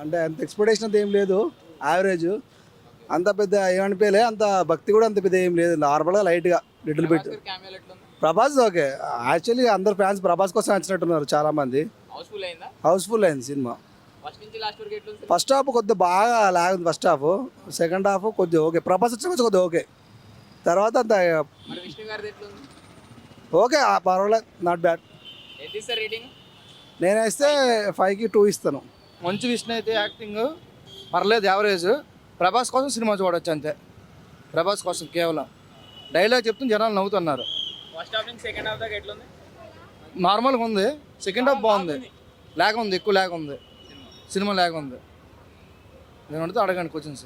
అంటే అంత ఎక్స్పెక్టేషన్ అంత ఏం లేదు, యావరేజ్. అంత పెద్ద ఏమనిపించలే, అంత భక్తి కూడా అంత పెద్ద ఏం లేదు, నార్మల్గా లైట్గా little bit. Prabhas okay, actually అందరు ఫ్యాన్స్ ప్రభాస్ కోసం వచ్చినట్టున్నారు చాలామంది. హౌస్ఫుల్ అయింది సినిమా. ఫస్ట్ హాఫ్ కొద్దిగా బాగా లాగుంది, ఫస్ట్ హాఫ్. సెకండ్ హాఫ్ కొద్దిగా ఓకే, ప్రభాస్ వచ్చిన కొంచెం కొద్దిగా ఓకే. తర్వాత అంత ఓకే, పర్వాలేదు, నాట్ బ్యాడ్. నేనైతే 5కి 2 ఇస్తాను. మంచి విష్ణు అయితే యాక్టింగ్ పర్లేదు, యావరేజ్. ప్రభాస్ కోసం సినిమా చూడొచ్చు అంతే, ప్రభాస్ కోసం కేవలం. డైలాగ్ చెప్తే జనాలు నవ్వుతున్నారు. నార్మల్గా ఉంది, సెకండ్ హాఫ్ బాగుంది. లేక ఉంది, ఎక్కువ లేక ఉంది, సినిమా లేక ఉంది. నేను అడిగితే అడగండి క్వశ్చన్స్.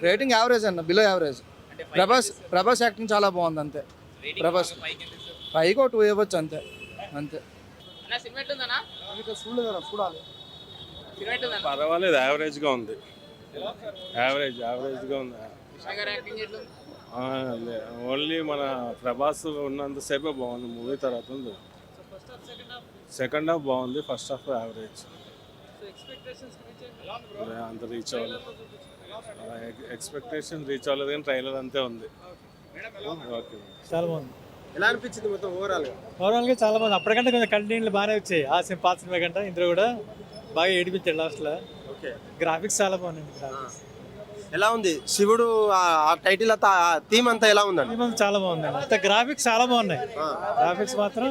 రేటింగ్ యావరేజ్ అన్న, బిలో యావరేజ్. ప్రభాస్ యాక్టింగ్ చాలా బాగుంది అంతే. ప్రభాస్ 5కి 2 ఇవ్వచ్చు అంతే అంతే. చూడాలి. పర్వాలేదు, యావరేజ్గా ఉంది. యావరేజ్గా ఉంది. ఓన్లీ మన ప్రభాస్ ఉన్నంతసేపే బాగుంది మూవీ. తర్వాత ఉంది సెకండ్ హాఫ్ బాగుంది, ఫస్ట్ హాఫ్ యావరేజ్. అంత రీచ్ అవ్వలేదు, ఎక్స్పెక్టేషన్ రీచ్ అవ్వలేదు, కానీ ట్రైలర్ అంతే ఉంది. ఓకే, చాలా బాగుంది. ఎలా అనిపించింది మొత్తం ఓవరాల్గా చాలా బాగుంది. అప్పటికంటే కొంచెం కంటెంట్లు బాగానే వచ్చాయి. పాత సినిమా కంటే ఇందులో కూడా బాగా ఏడిపించాడు లాస్ట్లో. ఓకే, గ్రాఫిక్స్ చాలా బాగున్నాయి. గ్రాఫిక్స్ ఎలా ఉంది? శివుడు ఆ టైటిల్ థీమ్ అంతా ఎలా ఉందండి? థీమ్ అంతా చాలా బాగుంది. అంత గ్రాఫిక్స్ చాలా బాగున్నాయి. గ్రాఫిక్స్ మాత్రం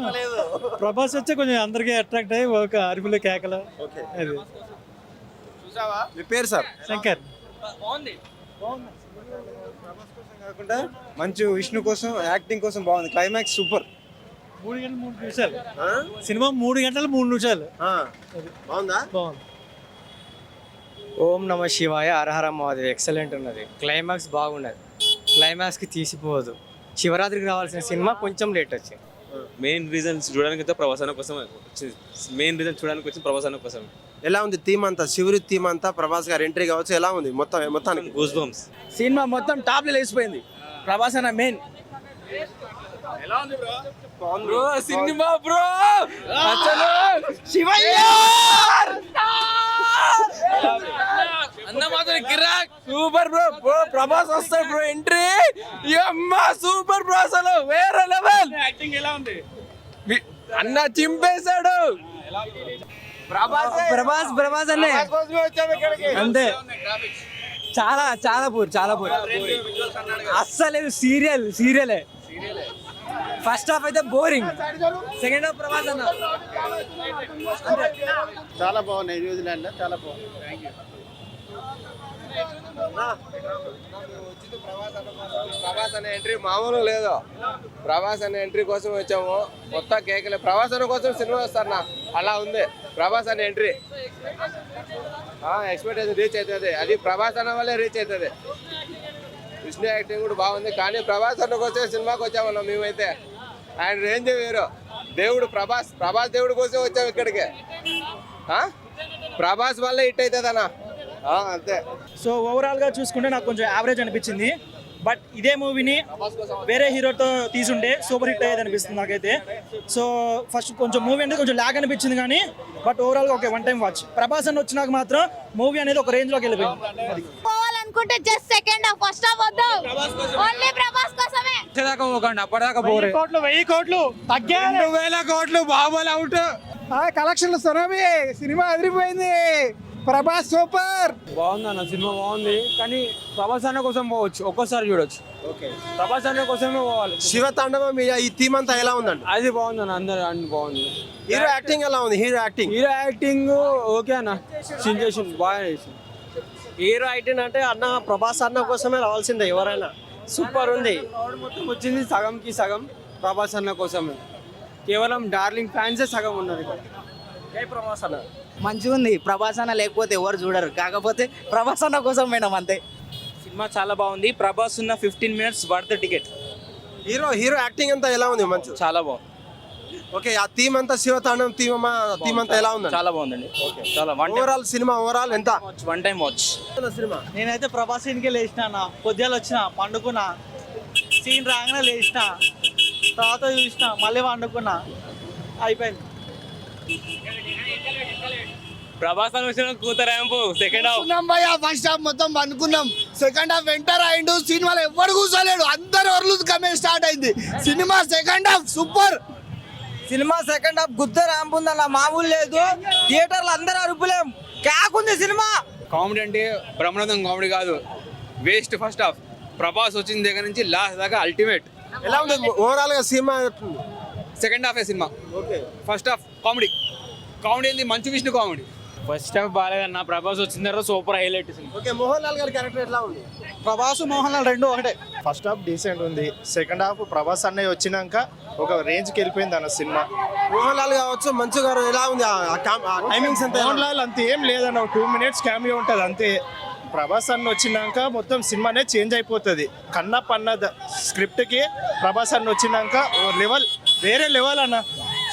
ప్రభాస్ వచ్చి కొంచెం అందరికీ అట్రాక్ట్ అయ్యి ఒక అరుపులు కేకలు. అది మీ పేరు సార్? శంకర్. కాకుండా మంచి విష్ణు కోసం యాక్టింగ్ కోసం బాగుంది. Climax super. 3 గంటలు 3 నిమిషాలు సినిమా. 3 గంటలు 3 నిమిషాలు బాగుందా? బాగుంది. ఓం నమ శివాయ, హరహర మహాదేవ్. ఎక్సలెంట్ ఉన్నది. క్లైమాక్స్ బాగున్నది. క్లైమాక్స్కి తీసిపోదు. శివరాత్రికి రావాల్సిన సినిమా కొంచెం లేట్ వచ్చింది. మెయిన్ రీజన్ చూడడానికి అయితే ప్రభాసన కోసం వచ్చింది. మెయిన్ రీజన్ చూడడానికి వచ్చింది ప్రభాసన కోసం. ఎలా ఉంది థీమ్ అంతా? శివుడి థీమ్ అంతా, ప్రభాస్ గారు ఎంట్రీ కావచ్చు, ఎలా ఉంది మొత్తానికి? Goose bumps. సినిమా మొత్తం టాప్లో లేచిపోయింది. ప్రభాస్ అన్న మెయిన్. బ్రో సినిమా బ్రో అసలు శివయ్య అన్న మాత్రం కిరాక్ సూపర్ బ్రో. ప్రభాస్ వస్తాడు బ్రో ఎంట్రీ. అమ్మా సూపర్ బ్రో, అసలు వేరే లెవెల్. యాక్టింగ్ ఎలా ఉంది అన్న? చింపేశాడు ప్రభాస్ అన్నే అంతే. చాలా చాలా పూర్ అస్సలు సీరియలే. ఫస్ట్ హాఫ్ అయితే బోరింగ్, సెకండ్ హాఫ్ ప్రభాస్ అన్న చాలా బాగున్నాయి. న్యూజిలాండ్ లో చాలా బాగుంది. ప్రభాస్ అనే ఎంట్రీ మామూలు లేదు. ప్రభాస్ అనే ఎంట్రీ కోసం వచ్చాము, మొత్తం కేకలే. ప్రభాస్ అన్న కోసం సినిమా వస్తారన్నా, అలా ఉంది ప్రభాస్ అనే ఎంట్రీ. ఎక్స్పెక్టేషన్ రీచ్ అవుతుంది, అది ప్రభాస్ అన్న వల్లే రీచ్ అవుతుంది. విష్ణు యాక్టింగ్ కూడా బాగుంది, కానీ ప్రభాస్ అన్న కోసం సినిమాకి వచ్చామన్నా మేమైతే. ఆయన రేంజ్ వేరు. దేవుడు ప్రభాస్ దేవుడి కోసం వచ్చాము ఇక్కడికి. ప్రభాస్ వల్లే హిట్ అవుతుంది అన్న, అంతే. సో ఓవరాల్గా చూసుకుంటే నాకు కొంచెం యావరేజ్ అనిపించింది. బట్ ఇదే మూవీని వేరే హీరోతో తీసుంటే సూపర్ హిట్ అయ్యేది అనిపిస్తుంది నాకైతే. సో ఫస్ట్ కొంచెం మూవీ అంటే కొంచెం ల్యాగ్ అనిపించింది, కానీ బట్ ఓవరాల్గా ఓకే, 1 టైం వాచ్. ప్రభాస్ అని వచ్చినాక మాత్రం మూవీ అనేది ఒక రేంజ్లోకి వెళ్ళిపోయింది. పోవాలనుకుంటే just second half, first half వద్దు, ఓన్లీ ప్రభాస్ కోసమే. అప్పటిదాకా 1000 కోట్లు తగ్గారు. 2000 కోట్లు బాబులు అవుట్. కలెక్షన్లు సునామీ. సినిమా అదిరిపోయింది. ప్రభాస్ సూపర్. బాగుంది అన్న, సినిమా బాగుంది. కానీ ప్రభాస్ అన్న కోసం పోవచ్చు, ఒక్కోసారి చూడొచ్చు. ప్రభాస్ అన్న కోసమే పోవాలి. శివ తాండవం ఈ థీమ్ అంతా ఎలా ఉందండి? అది బాగుంది అన్న, అందరు అన్ని బాగుంది. హీరో యాక్టింగ్ ఎలా ఉంది? హీరో యాక్టింగ్ ఓకే అన్న, సిన్సేషన్ బాగా చేసింది. హీరో యాక్టింగ్ అంటే అన్న ప్రభాస్ అన్న కోసమే రావాల్సిందే ఎవరైనా. సూపర్ ఉంది. మొత్తం వచ్చింది సగంకి సగం ప్రభాస్ అన్న కోసమే. కేవలం డార్లింగ్ ఫ్యాన్సే సగం ఉన్నారు. జై ప్రభాస్ అన్న. మంచిగా ఉంది. ప్రభాస్ అన్న లేకపోతే ఎవరు చూడరు, కాకపోతే ప్రభాస్ అన్న కోసం పోయినాం అంతే. సినిమా చాలా బాగుంది. ప్రభాస్ ఉన్న 15 minutes worth ticket. Hero acting అంతా ఎలా ఉంది? మంచి, చాలా బాగుంది. ఓకే, ఆ థీమ్ అంతా శివతాండవం థీమ్ అంతా ఎలా ఉంది? చాలా బాగుందండి. చాలా ఓవరాల్ సినిమా ఎంత? 1 time watch సినిమా. నేనైతే ప్రభాస్ సీన్కే లేచిన, పొద్దులు వచ్చిన, పండుకున్నా, సీన్ రాగానే లేచిన, తర్వాత చూసిన, మళ్ళీ వండుకున్నా, అయిపోయింది. ప్రభాస్ అని వచ్చిన కూతరాంపు సెకండ్ హాఫ్ ఫస్ట్ హాఫ్ మొత్తం అనుకున్నాం, సెకండ్ హాఫ్ ఎంటర్ అయిండు, సినిమాలో ఎవరు కూర్చోలేడు, అందరు ఒర్లు కమెంట్ స్టార్ట్ అయింది. సినిమా సెకండ్ హాఫ్ సూపర్. సినిమా సెకండ్ హాఫ్ గుద్ద ర్యాంప్ ఉంది, అలా మామూలు లేదు. థియేటర్లు అందరూ అరుపులేం, క్యాకుంది సినిమా. కామెడీ అంటే బ్రహ్మానందం కామెడీ కాదు, వేస్ట్ ఫస్ట్ హాఫ్. ప్రభాస్ వచ్చిన దగ్గర నుంచి లాస్ట్ దాకా అల్టిమేట్. ఎలా ఉంది ఓవరాల్ గా సినిమా? సెకండ్ హాఫ్ సినిమా. ఫస్ట్ హాఫ్ కామెడీ ఏంది, Manchu Vishnu comedy. First half బాగాలేదన్న, ప్రభాస్ వచ్చిన తర్వాత సూపర్ హైలైట్ సినిమా. ఓకే, మోహన్ లాల్ గారి క్యారెక్టర్ ఎట్లా ఉంది? ప్రభాస్ మోహన్ లాల్ రెండు ఒకటే. ఫస్ట్ హాఫ్ డీసెంట్ ఉంది, సెకండ్ హాఫ్ ప్రభాస్ అన్నయ్య వచ్చినాక ఒక రేంజ్కి వెళ్ళిపోయింది అన్న సినిమా. మోహన్ లాల్ కావచ్చు, మంచు గారు ఎలా ఉంది టైమింగ్స్ అంతా? మోహన్ లాల్ అంత ఏం లేదన్న, 2 minutes క్యామియో ఉంటుంది అంతే. ప్రభాస్ అన్న వచ్చినాక మొత్తం సినిమానే చేంజ్ అయిపోతుంది. కన్నప్ప అన్న స్క్రిప్ట్కి ప్రభాస్ అన్న వచ్చినాక వేరే లెవెల్ అన్న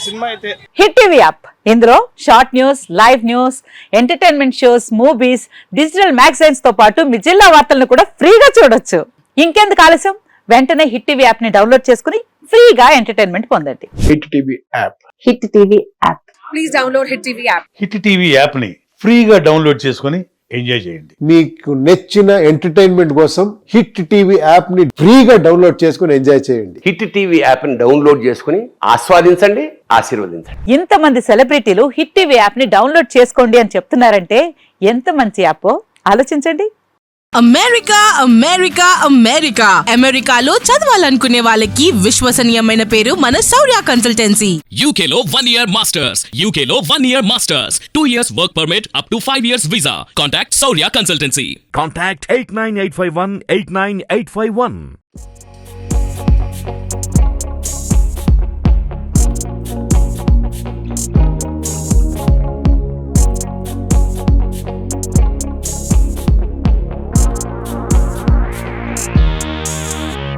సినిమా అయితే. హిట్ టీవీ యాప్, ఇందులో short news, live news, entertainment shows, movies, digital magazines తో పాటు మీ జిల్లా వార్తలను కూడా ఫ్రీగా చూడొచ్చు. ఇంకెందుకు ఆలస్యం, వెంటనే హిట్ టీవీ యాప్ ని డౌన్లోడ్ చేసుకుని ఫ్రీగా ఎంటర్టైన్మెంట్ పొందండి. Hit TV app. Hit TV app. Please download hit TV app. Hit TV app ని ఫ్రీగా డౌన్లోడ్ చేసుకుని ఎంజాయ్ చేయండి. మీకు నచ్చిన ఎంటర్టైన్మెంట్ కోసం హిట్ టీవీ యాప్ ని ఫ్రీగా డౌన్లోడ్ చేసుకుని ఎంజాయ్ చేయండి. హిట్ టీవీ యాప్ ని డౌన్లోడ్ చేసుకుని ఆస్వాదించండి, ఆశీర్వదించండి. ఇంతమంది సెలబ్రిటీలు హిట్ టీవీ యాప్ ని డౌన్లోడ్ చేసుకోండి అని చెప్తున్నారంటే ఎంత మంచి యాప్ ఆలోచించండి. అమెరికా అమెరికా అమెరికా అమెరికాలో చదవాలనుకునే వాళ్ళకి విశ్వసనీయమైన పేరు మన శౌర్య కన్సల్టెన్సీ. యూకేలో 1 year మాస్టర్స్, యూకేలో 1 year masters, 2 years work permit, up to 5 years visa. Contact Shaurya consultancy. Contact 89851 89851.